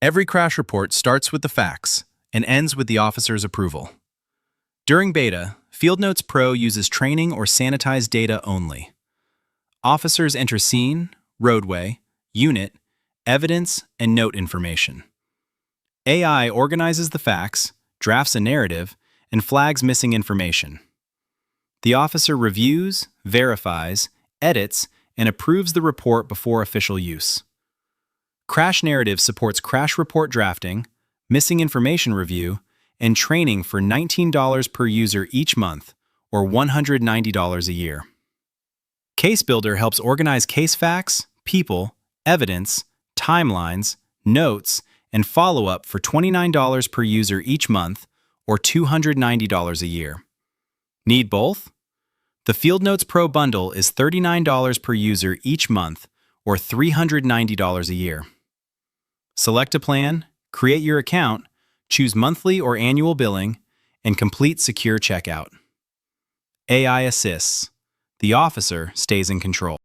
Every crash report starts with the facts and ends with the officer's approval. During beta, Field Notes Pro uses training or sanitized data only. Officers enter scene, roadway, unit, evidence, and note information. AI organizes the facts, drafts a narrative, and flags missing information. The officer reviews, verifies, edits, and approves the report before official use. Crash Narrative supports crash report drafting, missing information review, and training for $19 per user each month, or $190 a year. Case Builder helps organize case facts, people, evidence, timelines, notes, and follow-up for $29 per user each month, or $290 a year. Need both? The Field Notes Pro bundle is $39 per user each month, or $390 a year. Select a plan, create your account, choose monthly or annual billing, and complete secure checkout. AI assists. The officer stays in control.